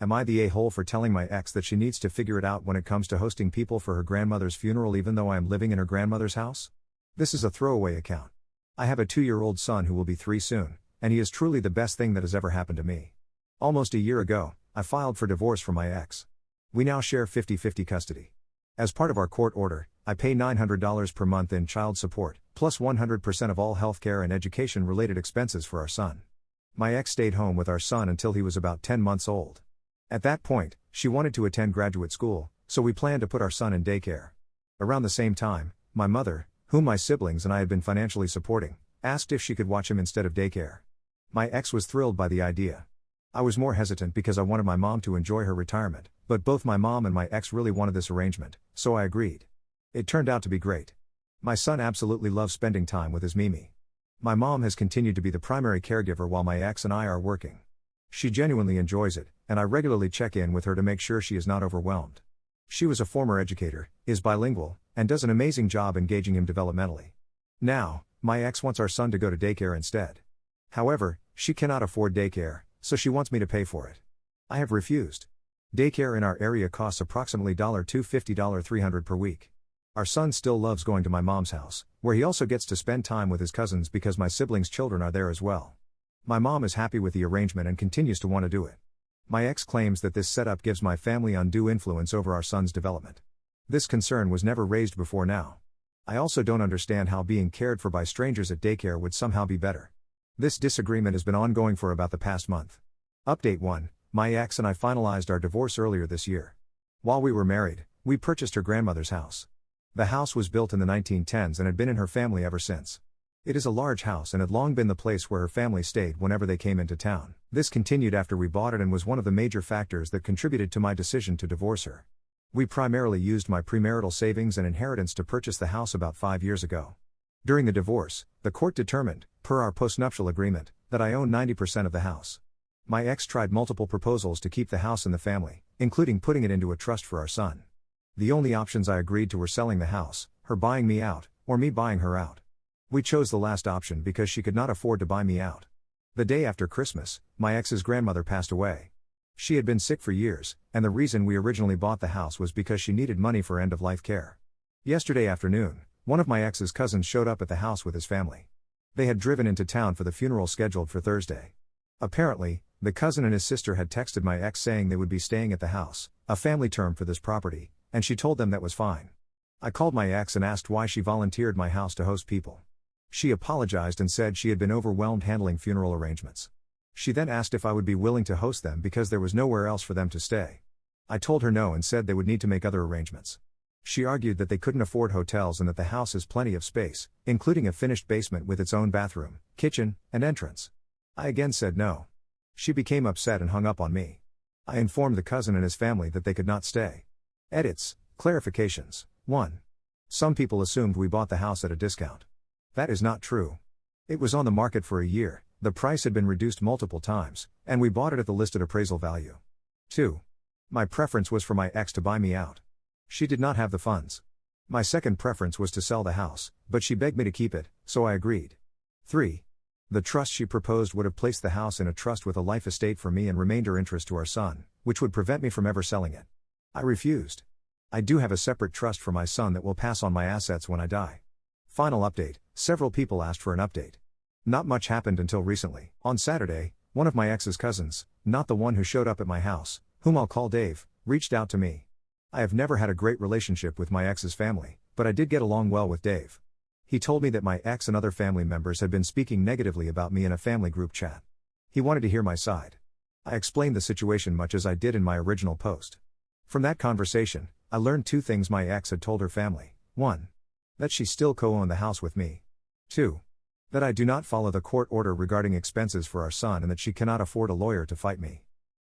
Am I the a-hole for telling my ex that she needs to figure it out when it comes to hosting people for her grandmother's funeral even though I am living in her grandmother's house? This is a throwaway account. I have a 2-year-old son who will be 3 soon, and he is truly the best thing that has ever happened to me. Almost a year ago, I filed for divorce from my ex. We now share 50-50 custody. As part of our court order, I pay $900 per month in child support, plus 100% of all healthcare and education-related expenses for our son. My ex stayed home with our son until he was about 10 months old. At that point, she wanted to attend graduate school, so we planned to put our son in daycare. Around the same time, my mother, whom my siblings and I had been financially supporting, asked if she could watch him instead of daycare. My ex was thrilled by the idea. I was more hesitant because I wanted my mom to enjoy her retirement, but both my mom and my ex really wanted this arrangement, so I agreed. It turned out to be great. My son absolutely loves spending time with his Mimi. My mom has continued to be the primary caregiver while my ex and I are working. She genuinely enjoys it, and I regularly check in with her to make sure she is not overwhelmed. She was a former educator, is bilingual, and does an amazing job engaging him developmentally. Now, my ex wants our son to go to daycare instead. However, she cannot afford daycare, so she wants me to pay for it. I have refused. Daycare in our area costs approximately $250 $300 per week. Our son still loves going to my mom's house, where he also gets to spend time with his cousins because my siblings' children are there as well. My mom is happy with the arrangement and continues to want to do it. My ex claims that this setup gives my family undue influence over our son's development. This concern was never raised before now. I also don't understand how being cared for by strangers at daycare would somehow be better. This disagreement has been ongoing for about the past month. Update 1. My ex and I finalized our divorce earlier this year. While we were married, we purchased her grandmother's house. The house was built in the 1910s and had been in her family ever since. It is a large house and had long been the place where her family stayed whenever they came into town. This continued after we bought it and was one of the major factors that contributed to my decision to divorce her. We primarily used my premarital savings and inheritance to purchase the house about 5 years ago. During the divorce, the court determined, per our postnuptial agreement, that I own 90% of the house. My ex tried multiple proposals to keep the house in the family, including putting it into a trust for our son. The only options I agreed to were selling the house, her buying me out, or me buying her out. We chose the last option because she could not afford to buy me out. The day after Christmas, my ex's grandmother passed away. She had been sick for years, and the reason we originally bought the house was because she needed money for end-of-life care. Yesterday afternoon, one of my ex's cousins showed up at the house with his family. They had driven into town for the funeral scheduled for Thursday. Apparently, the cousin and his sister had texted my ex saying they would be staying at the house, a family term for this property, and she told them that was fine. I called my ex and asked why she volunteered my house to host people. She apologized and said she had been overwhelmed handling funeral arrangements. She then asked if I would be willing to host them because there was nowhere else for them to stay. I told her no and said they would need to make other arrangements. She argued that they couldn't afford hotels and that the house has plenty of space, including a finished basement with its own bathroom, kitchen, and entrance. I again said no. She became upset and hung up on me. I informed the cousin and his family that they could not stay. Edits, clarifications. 1. Some people assumed we bought the house at a discount. That is not true. It was on the market for a year, the price had been reduced multiple times, and we bought it at the listed appraisal value. 2. My preference was for my ex to buy me out. She did not have the funds. My second preference was to sell the house, but she begged me to keep it, so I agreed. 3. The trust she proposed would have placed the house in a trust with a life estate for me and remainder interest to our son, which would prevent me from ever selling it. I refused. I do have a separate trust for my son that will pass on my assets when I die. Final update. Several people asked for an update. Not much happened until recently. On Saturday, one of my ex's cousins, not the one who showed up at my house, whom I'll call Dave, reached out to me. I have never had a great relationship with my ex's family, but I did get along well with Dave. He told me that my ex and other family members had been speaking negatively about me in a family group chat. He wanted to hear my side. I explained the situation much as I did in my original post. From that conversation, I learned 2 things my ex had told her family. 1. That she still co-owned the house with me. 2. That I do not follow the court order regarding expenses for our son and that she cannot afford a lawyer to fight me.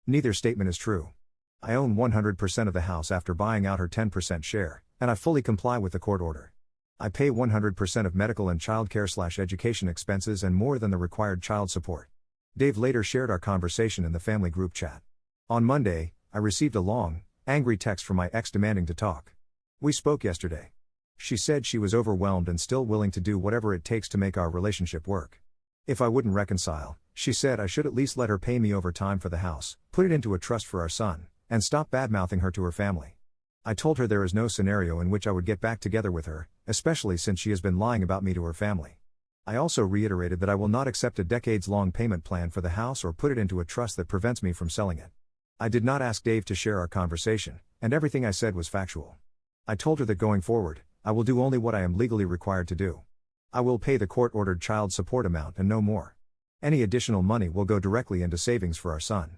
Neither statement is true. I own 100% of the house after buying out her 10% share, and I fully comply with the court order. I pay 100% of medical and childcare/education expenses and more than the required child support. Dave later shared our conversation in the family group chat. On Monday, I received a long, angry text from my ex demanding to talk. We spoke yesterday. She said she was overwhelmed and still willing to do whatever it takes to make our relationship work. If I wouldn't reconcile, She said I should at least let her pay me over time for the house, put it into a trust for our son, and stop badmouthing her to her family. I told her there is no scenario in which I would get back together with her, especially since she has been lying about me to her family. I also reiterated that I will not accept a decades-long payment plan for the house or put it into a trust that prevents me from selling it. I did not ask Dave to share our conversation, and everything I said was factual. I told her that going forward, I will do only what I am legally required to do. I will pay the court-ordered child support amount and no more. Any additional money will go directly into savings for our son.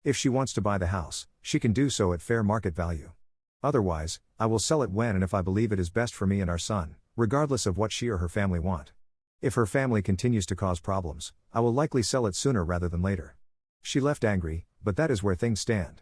If she wants to buy the house, she can do so at fair market value. Otherwise, I will sell it when and if I believe it is best for me and our son, regardless of what she or her family want. If her family continues to cause problems, I will likely sell it sooner rather than later. She left angry, but that is where things stand.